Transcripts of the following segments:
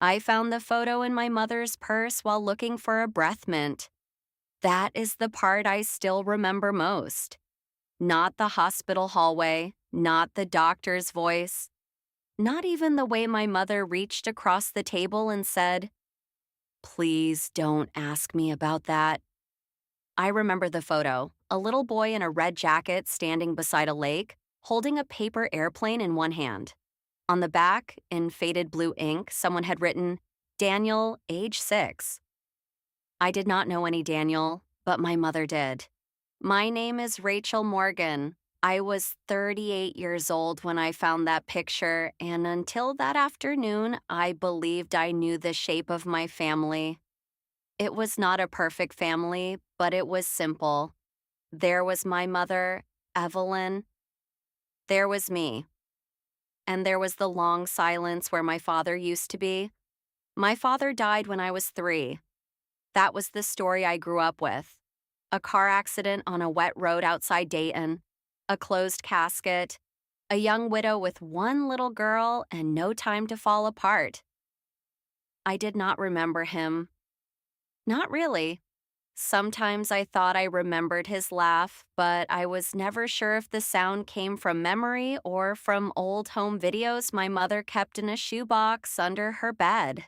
I found the photo in my mother's purse while looking for a breath mint. That is the part I still remember most. Not the hospital hallway, not the doctor's voice, not even the way my mother reached across the table and said, "Please don't ask me about that." I remember the photo, a little boy in a red jacket standing beside a lake, holding a paper airplane in one hand. On the back, in faded blue ink, someone had written, "Daniel, age 6." I did not know any Daniel, but my mother did. "My name is Rachel Morgan. I was 38 years old when I found that picture, and until that afternoon, I believed I knew the shape of my family. It was not a perfect family, but it was simple. There was my mother, Evelyn. There was me. And there was the long silence where my father used to be. My father died when I was 3. That was the story I grew up with. A car accident on a wet road outside Dayton, a closed casket, a young widow with one little girl and no time to fall apart. I did not remember him. Not really. Sometimes I thought I remembered his laugh, but I was never sure if the sound came from memory or from old home videos my mother kept in a shoebox under her bed.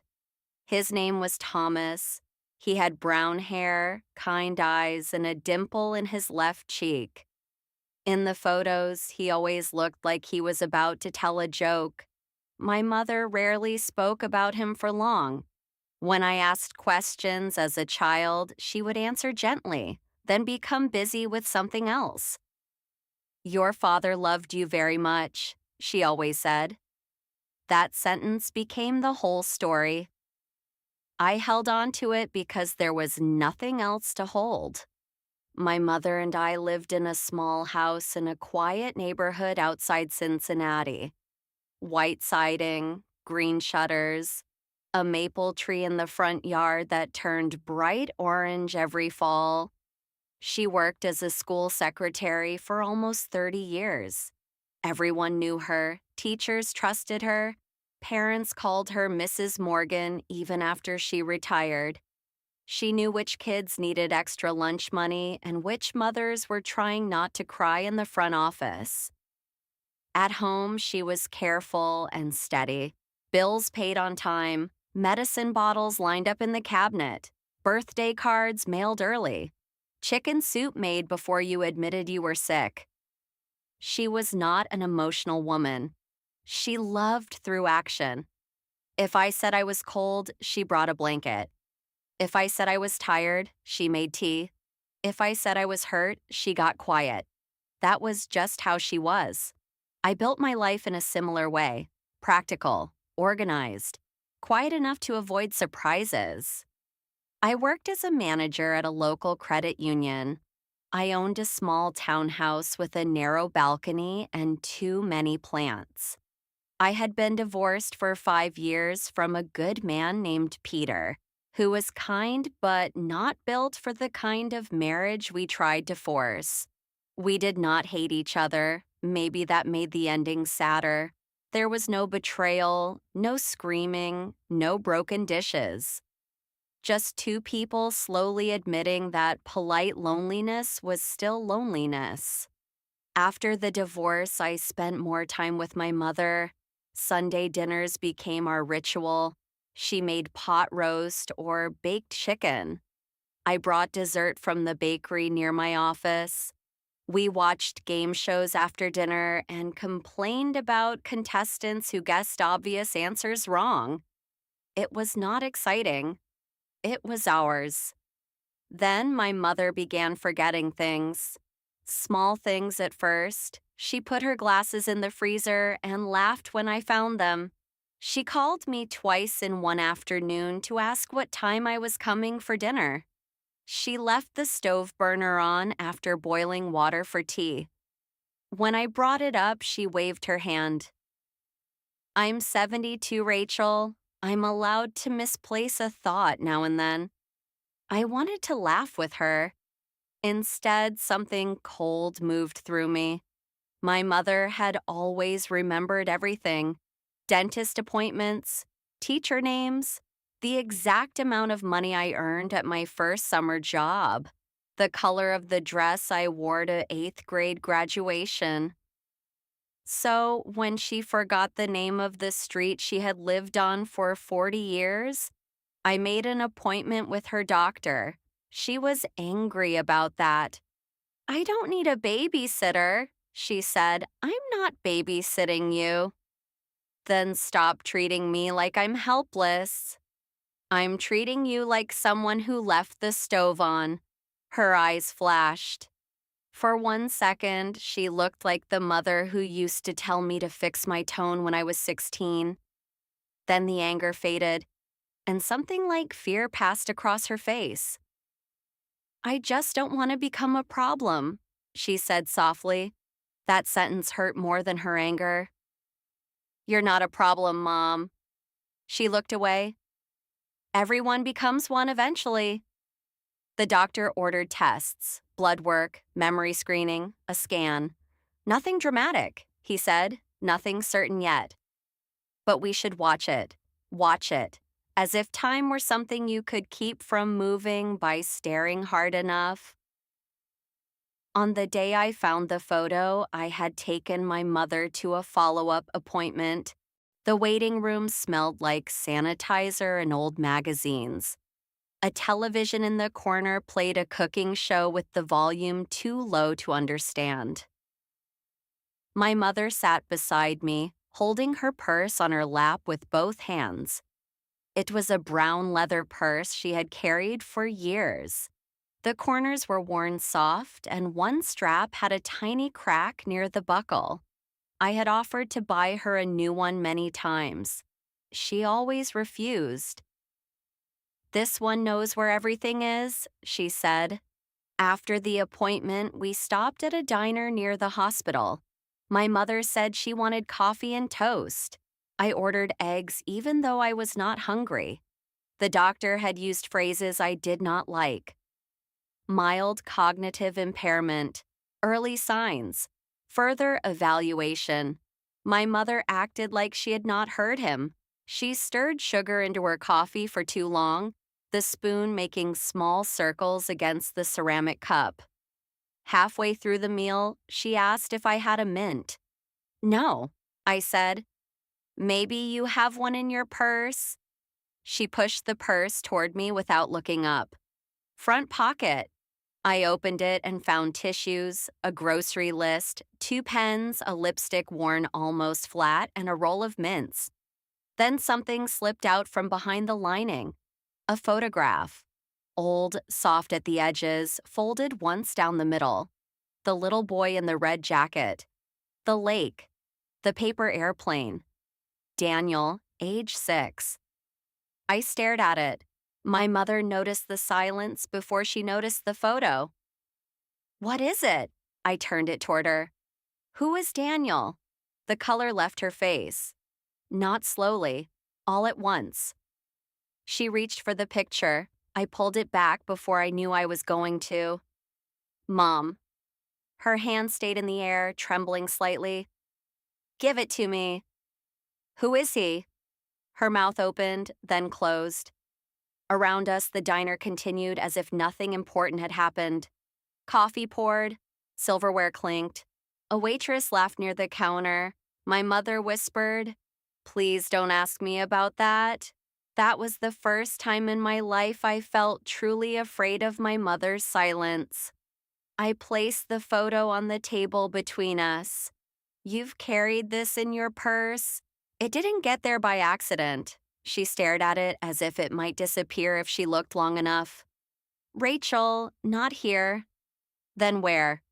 His name was Thomas. He had brown hair, kind eyes, and a dimple in his left cheek. In the photos, he always looked like he was about to tell a joke. My mother rarely spoke about him for long. When I asked questions as a child, she would answer gently, then become busy with something else. "Your father loved you very much," she always said. That sentence became the whole story. I held on to it because there was nothing else to hold. My mother and I lived in a small house in a quiet neighborhood outside Cincinnati. White siding, green shutters, a maple tree in the front yard that turned bright orange every fall. She worked as a school secretary for almost 30 years. Everyone knew her, teachers trusted her, parents called her Mrs. Morgan even after she retired. She knew which kids needed extra lunch money and which mothers were trying not to cry in the front office. At home, she was careful and steady. Bills paid on time, medicine bottles lined up in the cabinet, birthday cards mailed early, chicken soup made before you admitted you were sick. She was not an emotional woman. She loved through action. If I said I was cold, she brought a blanket. If I said I was tired, she made tea. If I said I was hurt, she got quiet. That was just how she was. I built my life in a similar way, practical, organized, quiet enough to avoid surprises. I worked as a manager at a local credit union. I owned a small townhouse with a narrow balcony and too many plants. I had been divorced for 5 years from a good man named Peter, who was kind but not built for the kind of marriage we tried to force. We did not hate each other. Maybe that made the ending sadder. There was no betrayal, no screaming, no broken dishes. Just two people slowly admitting that polite loneliness was still loneliness. After the divorce, I spent more time with my mother. Sunday dinners became our ritual. She made pot roast or baked chicken. I brought dessert from the bakery near my office. We watched game shows after dinner and complained about contestants who guessed obvious answers wrong. It was not exciting. It was ours. Then my mother began forgetting things. Small things at first. She put her glasses in the freezer and laughed when I found them. She called me twice in one afternoon to ask what time I was coming for dinner. She left the stove burner on after boiling water for tea. When I brought it up, she waved her hand. "I'm 72, Rachel. I'm allowed to misplace a thought now and then." I wanted to laugh with her. Instead, something cold moved through me. My mother had always remembered everything: dentist appointments, teacher names, the exact amount of money I earned at my first summer job, the color of the dress I wore to eighth grade graduation. So, when she forgot the name of the street she had lived on for 40 years, I made an appointment with her doctor. She was angry about that. "I don't need a babysitter," she said. "I'm not babysitting you." "Then stop treating me like I'm helpless." "I'm treating you like someone who left the stove on." Her eyes flashed. For 1 second, she looked like the mother who used to tell me to fix my tone when I was 16. Then the anger faded, and something like fear passed across her face. "I just don't want to become a problem," she said softly. That sentence hurt more than her anger. "You're not a problem, Mom." She looked away. "Everyone becomes one eventually." The doctor ordered tests, blood work, memory screening, a scan. "Nothing dramatic," he said, "nothing certain yet. But we should watch it, as if time were something you could keep from moving by staring hard enough." On the day I found the photo, I had taken my mother to a follow-up appointment. The waiting room smelled like sanitizer and old magazines. A television in the corner played a cooking show with the volume too low to understand. My mother sat beside me, holding her purse on her lap with both hands. It was a brown leather purse she had carried for years. The corners were worn soft, and one strap had a tiny crack near the buckle. I had offered to buy her a new one many times. She always refused. "This one knows where everything is," she said. After the appointment, we stopped at a diner near the hospital. My mother said she wanted coffee and toast. I ordered eggs even though I was not hungry. The doctor had used phrases I did not like. Mild cognitive impairment, early signs, further evaluation. My mother acted like she had not heard him. She stirred sugar into her coffee for too long, the spoon making small circles against the ceramic cup. Halfway through the meal, she asked if I had a mint. "No," I said. "Maybe you have one in your purse?" She pushed the purse toward me without looking up. "Front pocket." I opened it and found tissues, a grocery list, 2 pens, a lipstick worn almost flat, and a roll of mints. Then something slipped out from behind the lining. A photograph. Old, soft at the edges, folded once down the middle. The little boy in the red jacket. The lake. The paper airplane. Daniel, age 6. I stared at it. My mother noticed the silence before she noticed the photo. "What is it?" I turned it toward her. "Who is Daniel?" The color left her face. Not slowly, all at once. She reached for the picture. I pulled it back before I knew I was going to. "Mom." Her hand stayed in the air, trembling slightly. "Give it to me." "Who is he?" Her mouth opened, then closed. Around us, the diner continued as if nothing important had happened. Coffee poured, silverware clinked. A waitress laughed near the counter. My mother whispered, "Please don't ask me about that." That was the first time in my life I felt truly afraid of my mother's silence. I placed the photo on the table between us. "You've carried this in your purse?" It didn't get there by accident. She stared at it as if it might disappear if she looked long enough. "Rachel, not here." "Then where?"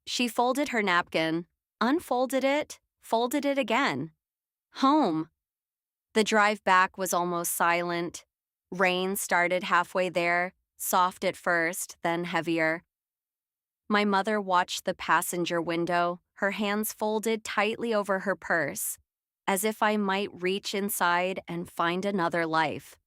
She folded her napkin, unfolded it, folded it again. "Home." The drive back was almost silent. Rain started halfway there, soft at first, then heavier. My mother watched the passenger window, her hands folded tightly over her purse, as if I might reach inside and find another life.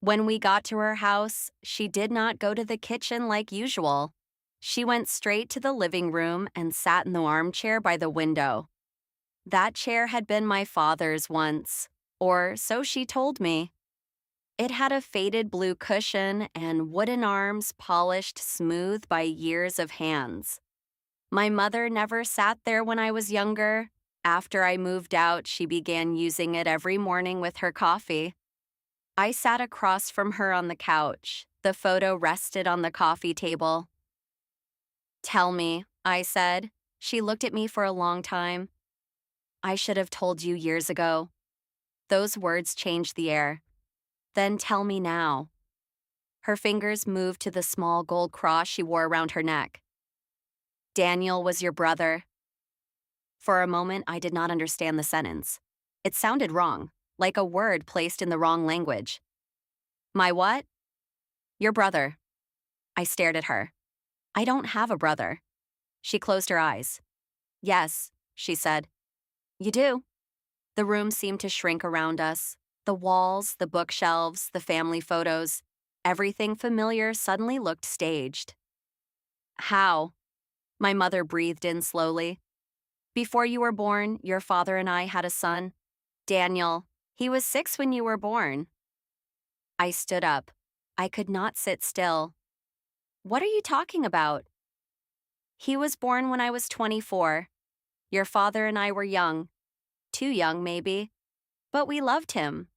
When we got to her house, she did not go to the kitchen like usual. She went straight to the living room and sat in the armchair by the window. That chair had been my father's once. Or so she told me. It had a faded blue cushion and wooden arms polished smooth by years of hands. My mother never sat there when I was younger. After I moved out, she began using it every morning with her coffee. I sat across from her on the couch. The photo rested on the coffee table. "Tell me," I said. She looked at me for a long time. "I should have told you years ago." Those words changed the air. "Then tell me now." Her fingers moved to the small gold cross she wore around her neck. "Daniel was your brother." For a moment, I did not understand the sentence. It sounded wrong, like a word placed in the wrong language. "My what?" "Your brother." I stared at her. "I don't have a brother." She closed her eyes. "Yes," she said. "You do." The room seemed to shrink around us. The walls, the bookshelves, the family photos, everything familiar suddenly looked staged. "How?" My mother breathed in slowly. "Before you were born, your father and I had a son, Daniel. He was 6 when you were born." I stood up. I could not sit still. "What are you talking about?" "He was born when I was 24. Your father and I were young. Too young, maybe. But we loved him."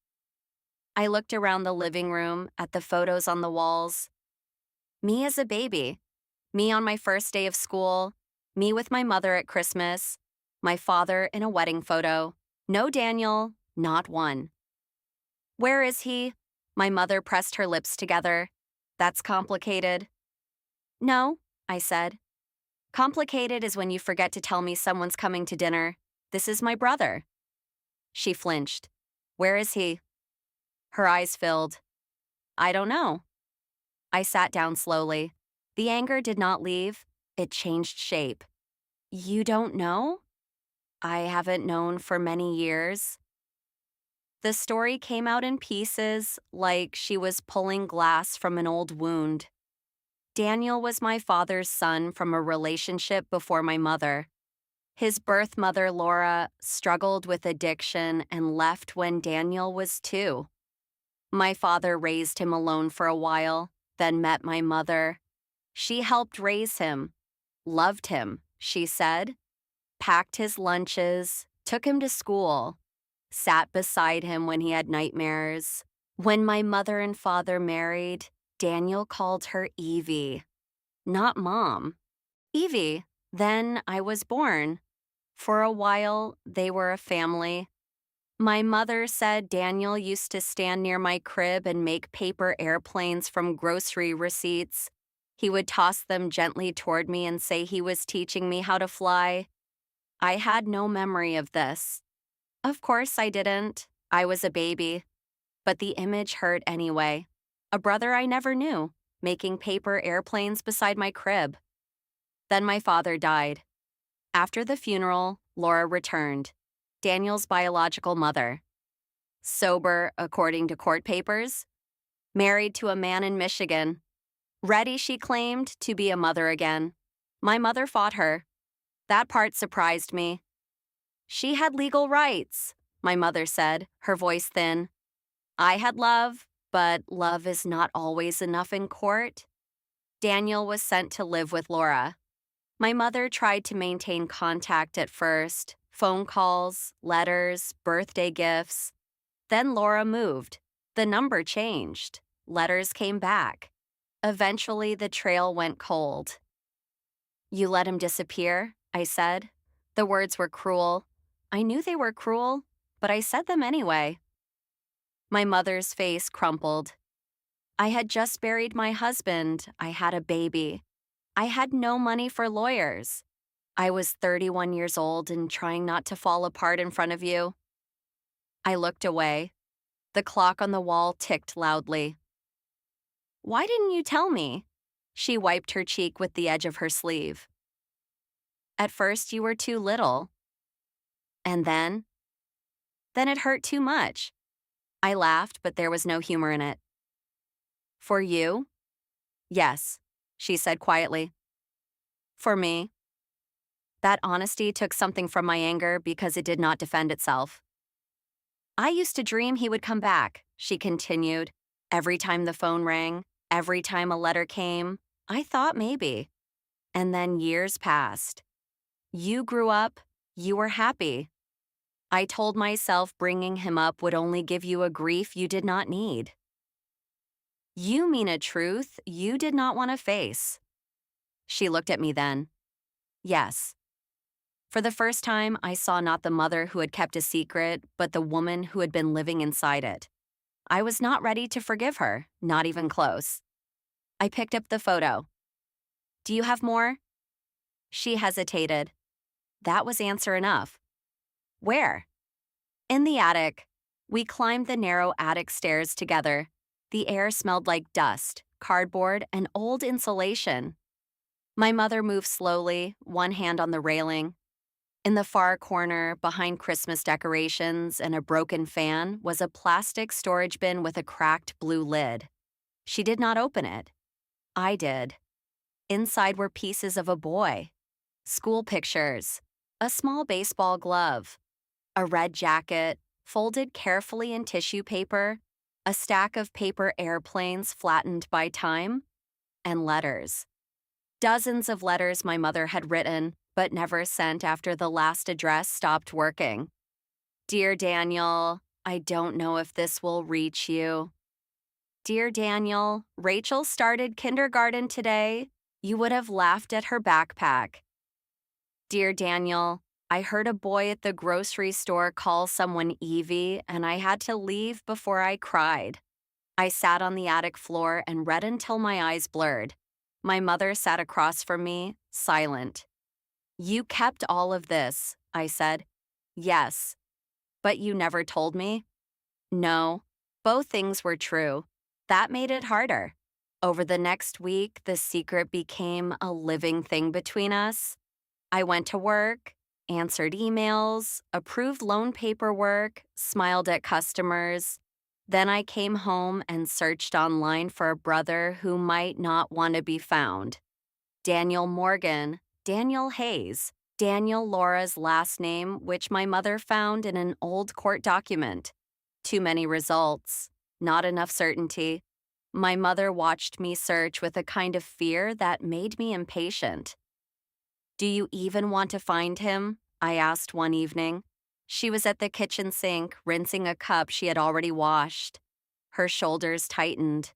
I looked around the living room at the photos on the walls. Me as a baby. Me on my first day of school. Me with my mother at Christmas. My father in a wedding photo. No Daniel, not one. "Where is he?" My mother pressed her lips together. "That's complicated." "No," I said. "Complicated is when you forget to tell me someone's coming to dinner. This is my brother." She flinched. "Where is he?" Her eyes filled. "I don't know." I sat down slowly. The anger did not leave. It changed shape. "You don't know?" "I haven't known for many years." The story came out in pieces, like she was pulling glass from an old wound. Daniel was my father's son from a relationship before my mother. His birth mother, Laura, struggled with addiction and left when Daniel was 2. My father raised him alone for a while, then met my mother. She helped raise him, loved him, she said, packed his lunches, took him to school, sat beside him when he had nightmares. When my mother and father married, Daniel called her Evie, not Mom. Evie. Then I was born. For a while, they were a family. My mother said Daniel used to stand near my crib and make paper airplanes from grocery receipts. He would toss them gently toward me and say he was teaching me how to fly. I had no memory of this. Of course I didn't. I was a baby. But the image hurt anyway. A brother I never knew, making paper airplanes beside my crib. Then my father died. After the funeral, Laura returned, Daniel's biological mother. Sober, according to court papers. Married to a man in Michigan. Ready, she claimed, to be a mother again. My mother fought her. That part surprised me. She had legal rights, my mother said, her voice thin. I had love, but love is not always enough in court. Daniel was sent to live with Laura. My mother tried to maintain contact at first, phone calls, letters, birthday gifts. Then Laura moved. The number changed. Letters came back. Eventually, the trail went cold. "You let him disappear?" I said. The words were cruel. I knew they were cruel, but I said them anyway. My mother's face crumpled. I had just buried my husband. I had a baby. I had no money for lawyers. I was 31 years old and trying not to fall apart in front of you. I looked away. The clock on the wall ticked loudly. "Why didn't you tell me?" She wiped her cheek with the edge of her sleeve. "At first you were too little." "And then?" "Then it hurt too much." I laughed, but there was no humor in it. "For you?" "Yes," she said quietly. "For me." That honesty took something from my anger because it did not defend itself. I used to dream he would come back, she continued. Every time the phone rang, every time a letter came, I thought maybe. And then years passed. You grew up, you were happy. I told myself bringing him up would only give you a grief you did not need. You mean a truth you did not want to face. She looked at me then. Yes. For the first time, I saw not the mother who had kept a secret, but the woman who had been living inside it. I was not ready to forgive her, not even close. I picked up the photo. Do you have more? She hesitated. That was answer enough. Where? In the attic. We climbed the narrow attic stairs together. The air smelled like dust, cardboard, and old insulation. My mother moved slowly, one hand on the railing. In the far corner, behind Christmas decorations and a broken fan, was a plastic storage bin with a cracked blue lid. She did not open it. I did. Inside were pieces of a boy, school pictures, a small baseball glove, a red jacket, folded carefully in tissue paper, a stack of paper airplanes flattened by time, and letters. Dozens of letters my mother had written, but never sent after the last address stopped working. Dear Daniel, I don't know if this will reach you. Dear Daniel, Rachel started kindergarten today. You would have laughed at her backpack. Dear Daniel, I heard a boy at the grocery store call someone Evie, and I had to leave before I cried. I sat on the attic floor and read until my eyes blurred. My mother sat across from me, silent. You kept all of this, I said. Yes. But you never told me? No. Both things were true. That made it harder. Over the next week, the secret became a living thing between us. I went to work, answered emails, approved loan paperwork, smiled at customers. Then I came home and searched online for a brother who might not want to be found. Daniel Morgan, Daniel Hayes, Daniel Laura's last name, which my mother found in an old court document. Too many results, not enough certainty. My mother watched me search with a kind of fear that made me impatient. Do you even want to find him? I asked one evening. She was at the kitchen sink, rinsing a cup she had already washed. Her shoulders tightened.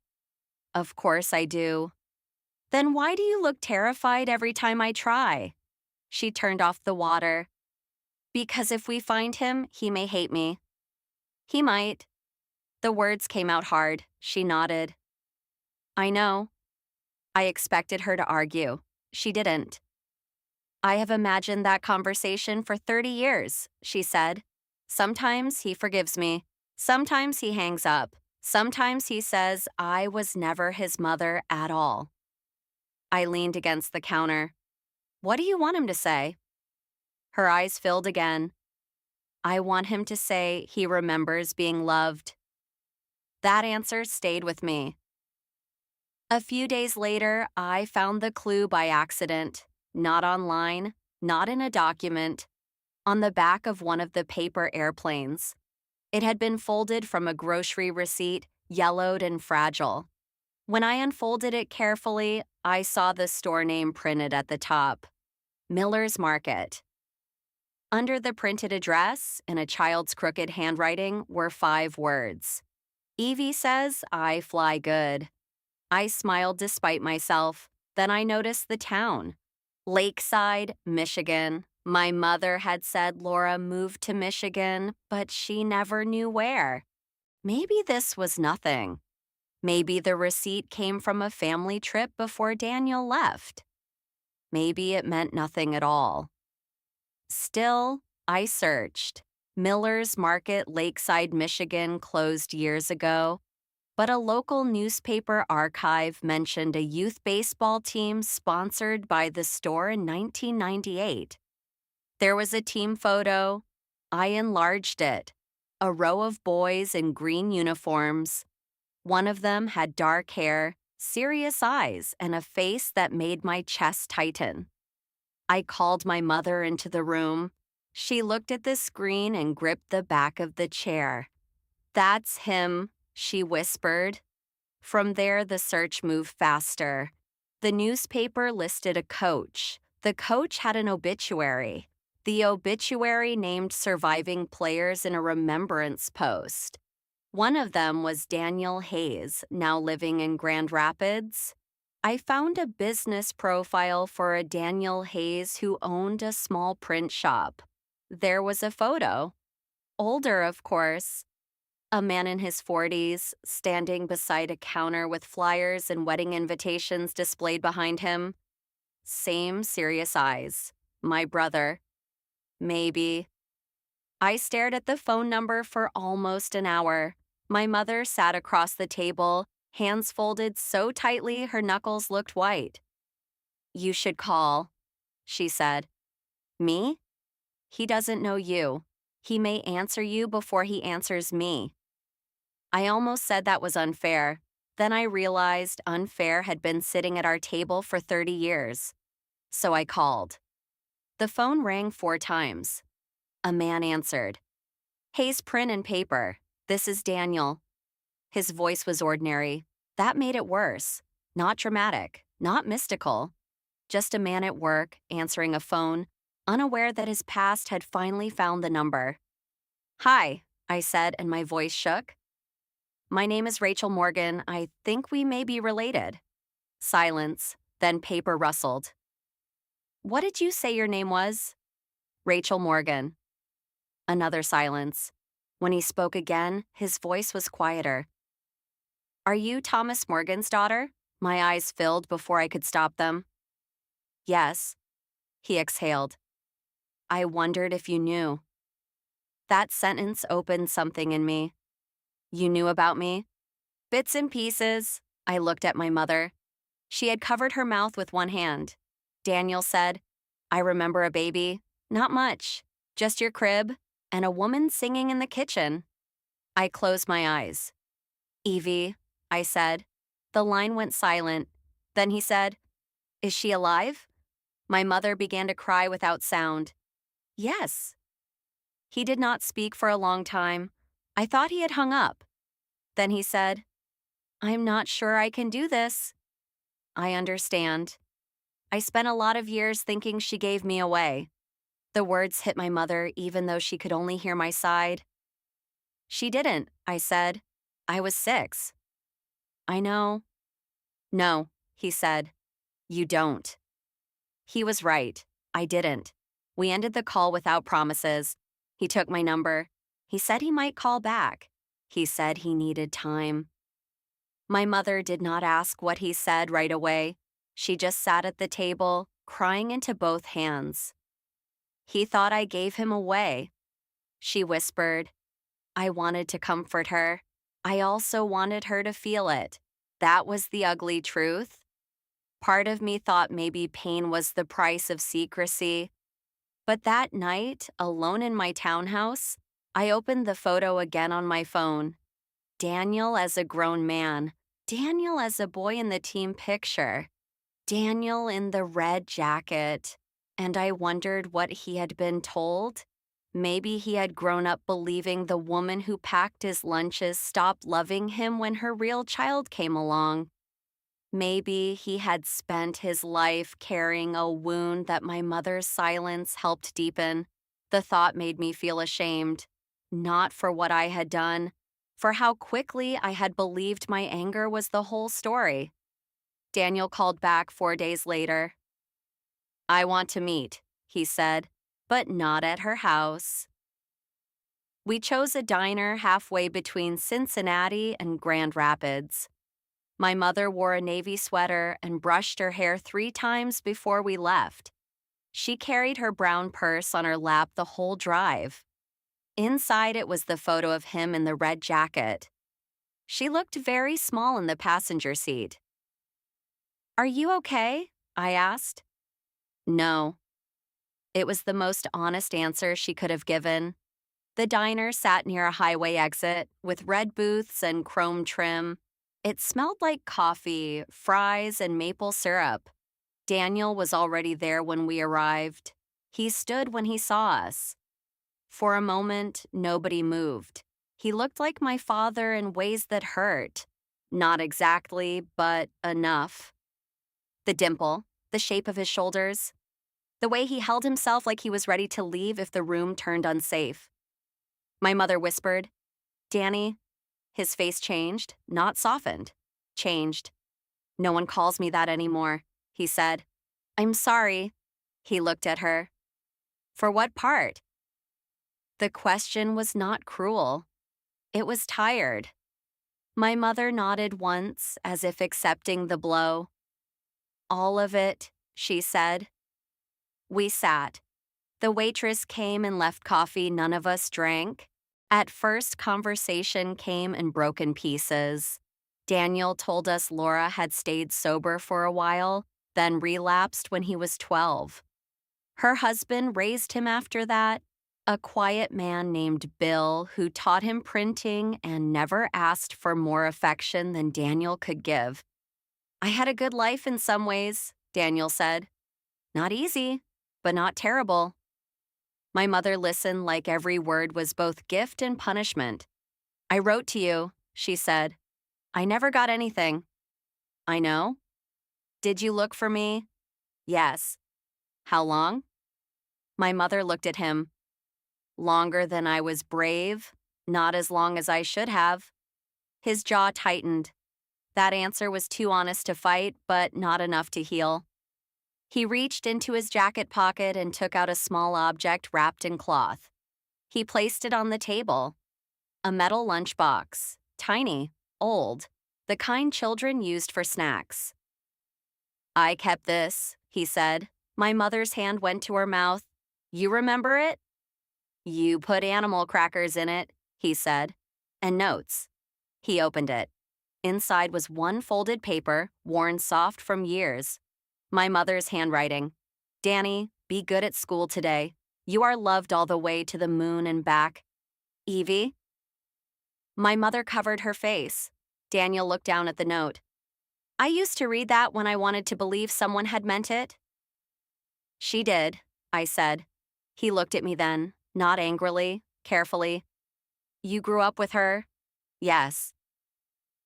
Of course I do. Then why do you look terrified every time I try? She turned off the water. Because if we find him, he may hate me. He might. The words came out hard. She nodded. I know. I expected her to argue. She didn't. I have imagined that conversation for 30 years, she said. Sometimes he forgives me. Sometimes he hangs up. Sometimes he says I was never his mother at all. I leaned against the counter. What do you want him to say? Her eyes filled again. I want him to say he remembers being loved. That answer stayed with me. A few days later, I found the clue by accident. Not online, not in a document. On the back of one of the paper airplanes. It had been folded from a grocery receipt, yellowed and fragile. When I unfolded it carefully, I saw the store name printed at the top. Miller's Market. Under the printed address, in a child's crooked handwriting, were 5 words. Evie says I fly good. I smiled despite myself. Then I noticed the town. Lakeside, Michigan. My mother had said Laura moved to Michigan, but she never knew where. Maybe this was nothing. Maybe the receipt came from a family trip before Daniel left. Maybe it meant nothing at all. Still, I searched. Miller's Market, Lakeside, Michigan closed years ago, but a local newspaper archive mentioned a youth baseball team sponsored by the store in 1998. There was a team photo. I enlarged it. A row of boys in green uniforms. One of them had dark hair, serious eyes, and a face that made my chest tighten. I called my mother into the room. She looked at the screen and gripped the back of the chair. "That's him," she whispered. From there, the search moved faster. The newspaper listed a coach. The coach had an obituary. The obituary named surviving players in a remembrance post. One of them was Daniel Hayes, now living in Grand Rapids. I found a business profile for a Daniel Hayes who owned a small print shop. There was a photo. Older, of course. A man in his 40s, standing beside a counter with flyers and wedding invitations displayed behind him. Same serious eyes. My brother. Maybe. I stared at the phone number for almost an hour. My mother sat across the table, hands folded so tightly her knuckles looked white. "You should call," she said. "Me? He doesn't know you. He may answer you before he answers me." I almost said that was unfair. Then I realized unfair had been sitting at our table for 30 years. So I called. The phone rang 4 times. A man answered. "Hayes Print and Paper. This is Daniel." His voice was ordinary. That made it worse. Not dramatic, not mystical. Just a man at work, answering a phone, unaware that his past had finally found the number. "Hi," I said, and my voice shook. "My name is Rachel Morgan. I think we may be related." Silence, then paper rustled. "What did you say your name was?" "Rachel Morgan." Another silence. When he spoke again, his voice was quieter. "Are you Thomas Morgan's daughter?" My eyes filled before I could stop them. "Yes." He exhaled. "I wondered if you knew." That sentence opened something in me. "You knew about me?" "Bits and pieces." I looked at my mother. She had covered her mouth with one hand. Daniel said, "I remember a baby. Not much. Just your crib and a woman singing in the kitchen." I closed my eyes. "Evie," I said. The line went silent. Then he said, "Is she alive?" My mother began to cry without sound. "Yes." He did not speak for a long time. I thought he had hung up. Then he said, "I'm not sure I can do this." "I understand. I spent a lot of years thinking she gave me away." The words hit my mother even though she could only hear my side. "She didn't," I said. "I was 6. "I know." "No," he said. "You don't." He was right. I didn't. We ended the call without promises. He took my number. He said he might call back. He said he needed time. My mother did not ask what he said right away. She just sat at the table, crying into both hands. "He thought I gave him away," she whispered. I wanted to comfort her. I also wanted her to feel it. That was the ugly truth. Part of me thought maybe pain was the price of secrecy. But that night, alone in my townhouse, I opened the photo again on my phone. Daniel as a grown man. Daniel as a boy in the team picture. Daniel in the red jacket. And I wondered what he had been told. Maybe he had grown up believing the woman who packed his lunches stopped loving him when her real child came along. Maybe he had spent his life carrying a wound that my mother's silence helped deepen. The thought made me feel ashamed. Not for what I had done, for how quickly I had believed my anger was the whole story. Daniel called back 4 days later. "I want to meet," he said, "but not at her house." We chose a diner halfway between Cincinnati and Grand Rapids. My mother wore a navy sweater and brushed her hair 3 times before we left. She carried her brown purse on her lap the whole drive. Inside it was the photo of him in the red jacket. She looked very small in the passenger seat. "Are you okay?" I asked. "No." It was the most honest answer she could have given. The diner sat near a highway exit with red booths and chrome trim. It smelled like coffee, fries, and maple syrup. Daniel was already there when we arrived. He stood when he saw us. For a moment, nobody moved. He looked like my father in ways that hurt. Not exactly, but enough. The dimple, the shape of his shoulders, the way he held himself like he was ready to leave if the room turned unsafe. My mother whispered, "Danny." His face changed, not softened. Changed. "No one calls me that anymore," he said. "I'm sorry." He looked at her. "For what part?" The question was not cruel. It was tired. My mother nodded once, as if accepting the blow. "All of it," she said. We sat. The waitress came and left coffee none of us drank. At first, conversation came in broken pieces. Daniel told us Laura had stayed sober for a while, then relapsed when he was 12. Her husband raised him after that, a quiet man named Bill who taught him printing and never asked for more affection than Daniel could give. "I had a good life in some ways," Daniel said. "Not easy, but not terrible." My mother listened like every word was both gift and punishment. "I wrote to you," she said. "I never got anything." "I know." "Did you look for me?" "Yes." "How long?" My mother looked at him. "Longer than I was brave, not as long as I should have." His jaw tightened. That answer was too honest to fight, but not enough to heal. He reached into his jacket pocket and took out a small object wrapped in cloth. He placed it on the table. A metal lunchbox, tiny, old, the kind children used for snacks. "I kept this," he said. My mother's hand went to her mouth. "You remember it?" "You put animal crackers in it," he said. "And notes." He opened it. Inside was one folded paper, worn soft from years. My mother's handwriting. "Danny, be good at school today. You are loved all the way to the moon and back. Evie." My mother covered her face. Daniel looked down at the note. "I used to read that when I wanted to believe someone had meant it." "She did," I said. He looked at me then, not angrily, carefully. "You grew up with her?" "Yes."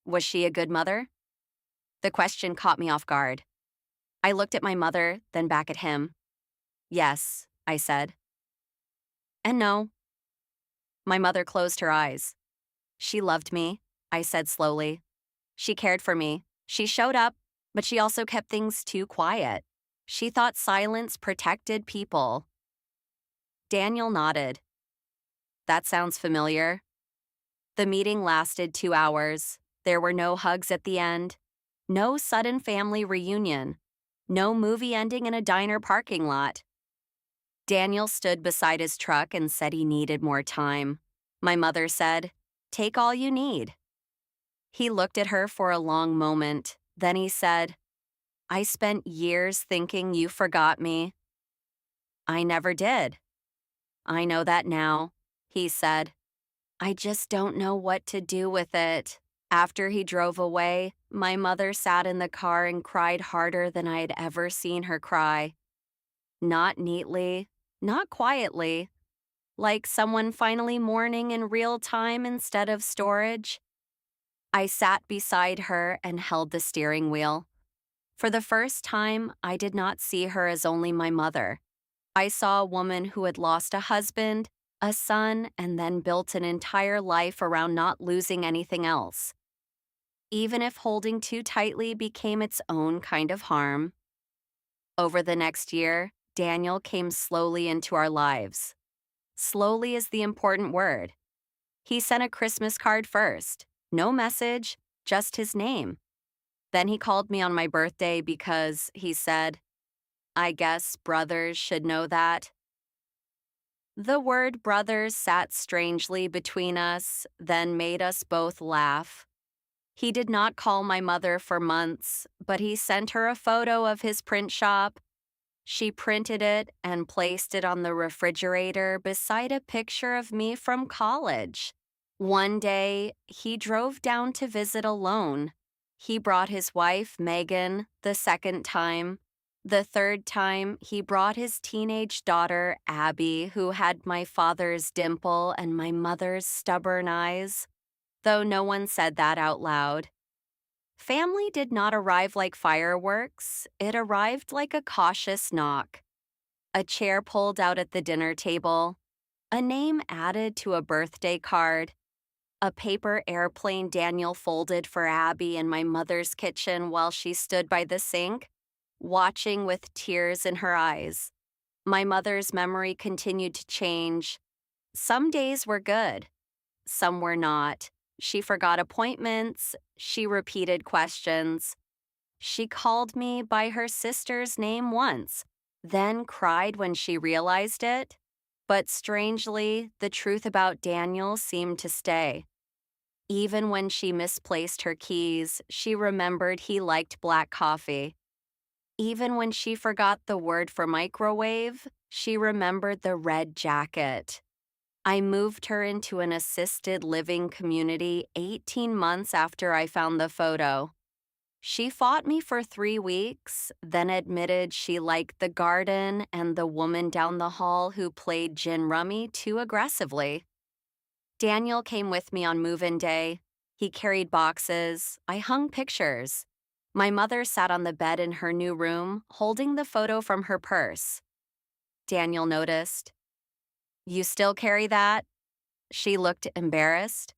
"Was she a good mother?" The question caught me off guard. I looked at my mother, then back at him. "Yes," I said. "And no." My mother closed her eyes. "She loved me," I said slowly. "She cared for me. She showed up, but she also kept things too quiet. She thought silence protected people." Daniel nodded. "That sounds familiar." The meeting lasted 2 hours. There were no hugs at the end. No sudden family reunion. No movie ending in a diner parking lot. Daniel stood beside his truck and said he needed more time. My mother said, "Take all you need." He looked at her for a long moment. Then he said, "I spent years thinking you forgot me." "I never did." "I know that now," he said. "I just don't know what to do with it." After he drove away, my mother sat in the car and cried harder than I had ever seen her cry. Not neatly, not quietly, like someone finally mourning in real time instead of storage. I sat beside her and held the steering wheel. For the first time, I did not see her as only my mother. I saw a woman who had lost a husband, a son, and then built an entire life around not losing anything else. Even if holding too tightly became its own kind of harm. Over the next year, Daniel came slowly into our lives. Slowly is the important word. He sent a Christmas card first. No message, just his name. Then he called me on my birthday because, he said, "I guess brothers should know that." The word brothers sat strangely between us, then made us both laugh. He did not call my mother for months, but he sent her a photo of his print shop. She printed it and placed it on the refrigerator beside a picture of me from college. One day, he drove down to visit alone. He brought his wife, Megan, the second time. The third time, he brought his teenage daughter, Abby, who had my father's dimple and my mother's stubborn eyes, though no one said that out loud. Family did not arrive like fireworks, it arrived like a cautious knock. A chair pulled out at the dinner table, a name added to a birthday card, a paper airplane Daniel folded for Abby in my mother's kitchen while she stood by the sink, watching with tears in her eyes. My mother's memory continued to change. Some days were good, some were not. She forgot appointments, she repeated questions. She called me by her sister's name once, then cried when she realized it. But strangely, the truth about Daniel seemed to stay. Even when she misplaced her keys, she remembered he liked black coffee. Even when she forgot the word for microwave, she remembered the red jacket. I moved her into an assisted living community 18 months after I found the photo. She fought me for 3 weeks, then admitted she liked the garden and the woman down the hall who played gin rummy too aggressively. Daniel came with me on move-in day. He carried boxes. I hung pictures. My mother sat on the bed in her new room, holding the photo from her purse. Daniel noticed. "You still carry that?" She looked embarrassed.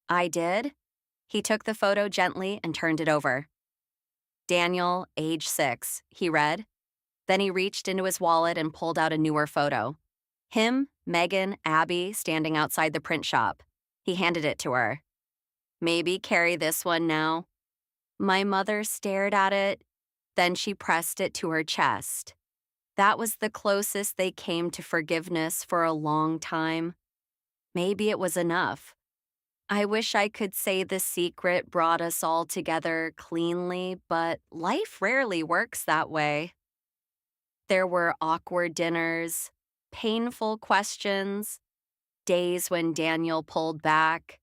"I did." He took the photo gently and turned it over. "Daniel, age 6, he read. Then he reached into his wallet and pulled out a newer photo. Him, Megan, Abby standing outside the print shop. He handed it to her. "Maybe carry this one now." My mother stared at it, then she pressed it to her chest. That was the closest they came to forgiveness for a long time. Maybe it was enough. I wish I could say the secret brought us all together cleanly, but life rarely works that way. There were awkward dinners, painful questions, days when Daniel pulled back,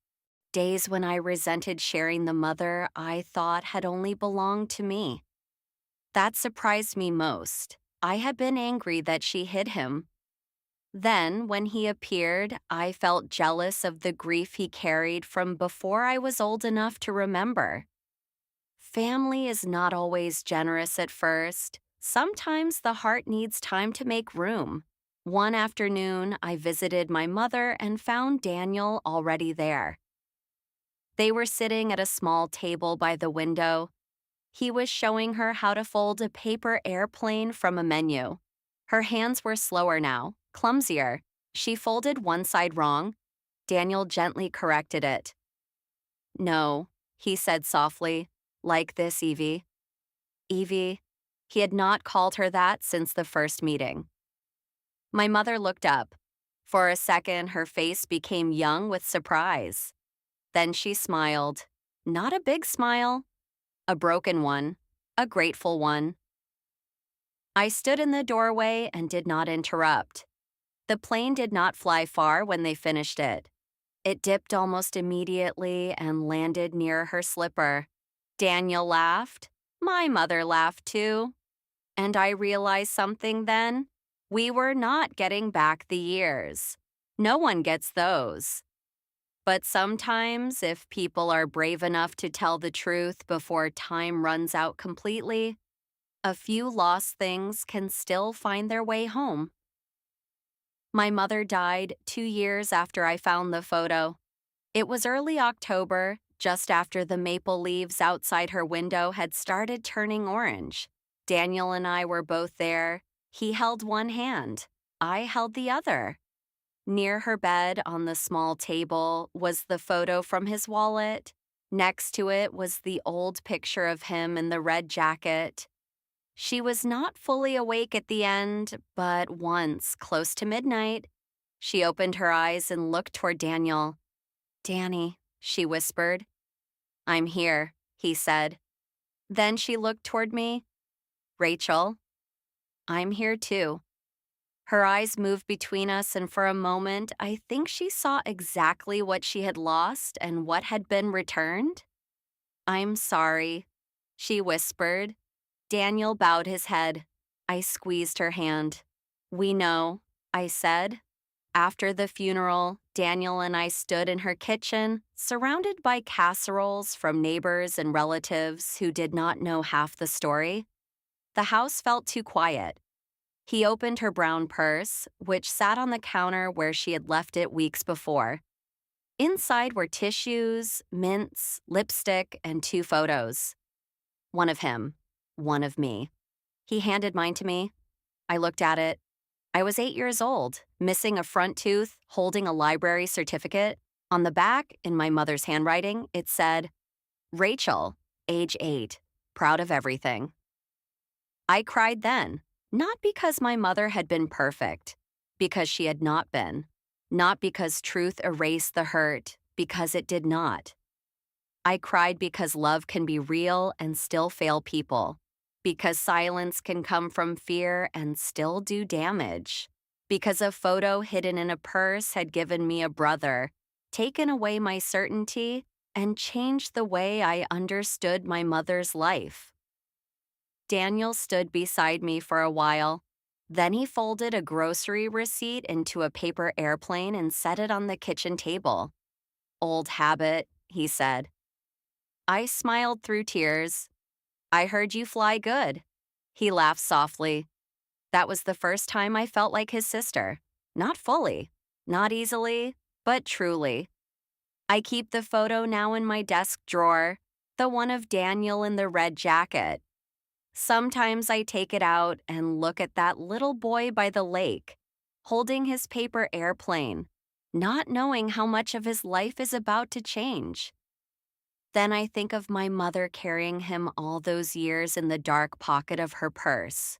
days when I resented sharing the mother I thought had only belonged to me. That surprised me most. I had been angry that she hid him. Then, when he appeared, I felt jealous of the grief he carried from before I was old enough to remember. Family is not always generous at first. Sometimes the heart needs time to make room. One afternoon, I visited my mother and found Daniel already there. They were sitting at a small table by the window. He was showing her how to fold a paper airplane from a menu. Her hands were slower now, clumsier. She folded one side wrong. Daniel gently corrected it. "No," he said softly, "like this, Evie." Evie. He had not called her that since the first meeting. My mother looked up. For a second, her face became young with surprise. Then she smiled. Not a big smile. A broken one. A grateful one. I stood in the doorway and did not interrupt. The plane did not fly far when they finished it. It dipped almost immediately and landed near her slipper. Daniel laughed. My mother laughed too. And I realized something then. We were not getting back the years. No one gets those. But sometimes, if people are brave enough to tell the truth before time runs out completely, a few lost things can still find their way home. My mother died 2 years after I found the photo. It was early October, just after the maple leaves outside her window had started turning orange. Daniel and I were both there. He held one hand. I held the other. Near her bed on the small table was the photo from his wallet. Next to it was the old picture of him in the red jacket. She was not fully awake at the end, but once, close to midnight, she opened her eyes and looked toward Daniel. "Danny," she whispered. "I'm here," he said. Then she looked toward me. "Rachel." "I'm here too." Her eyes moved between us, and for a moment, I think she saw exactly what she had lost and what had been returned. "I'm sorry," she whispered. Daniel bowed his head. I squeezed her hand. We know, I said. After the funeral, Daniel and I stood in her kitchen, surrounded by casseroles from neighbors and relatives who did not know half the story. The house felt too quiet. He opened her brown purse, which sat on the counter where she had left it weeks before. Inside were tissues, mints, lipstick, and 2 photos. One of him, one of me. He handed mine to me. I looked at it. I was 8 years old, missing a front tooth, holding a library certificate. On the back, in my mother's handwriting, it said, Rachel, age 8, proud of everything. I cried then, not because my mother had been perfect, because she had not been. Not because truth erased the hurt, because it did not. I cried because love can be real and still fail people. Because silence can come from fear and still do damage. Because a photo hidden in a purse had given me a brother, taken away my certainty, and changed the way I understood my mother's life. Daniel stood beside me for a while. Then he folded a grocery receipt into a paper airplane and set it on the kitchen table. Old habit, he said. I smiled through tears. I heard you fly good. He laughed softly. That was the first time I felt like his sister. Not fully, not easily, but truly. I keep the photo now in my desk drawer, the one of Daniel in the red jacket. Sometimes I take it out and look at that little boy by the lake, holding his paper airplane, not knowing how much of his life is about to change. Then I think of my mother carrying him all those years in the dark pocket of her purse.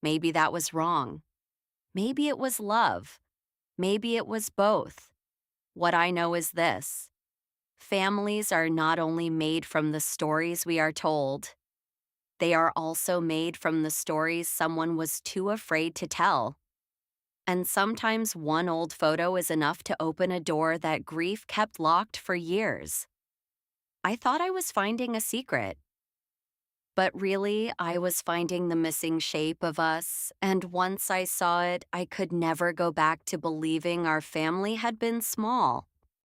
Maybe that was wrong. Maybe it was love. Maybe it was both. What I know is this: families are not only made from the stories we are told, they are also made from the stories someone was too afraid to tell. And sometimes one old photo is enough to open a door that grief kept locked for years. I thought I was finding a secret. But really, I was finding the missing shape of us, and once I saw it, I could never go back to believing our family had been small.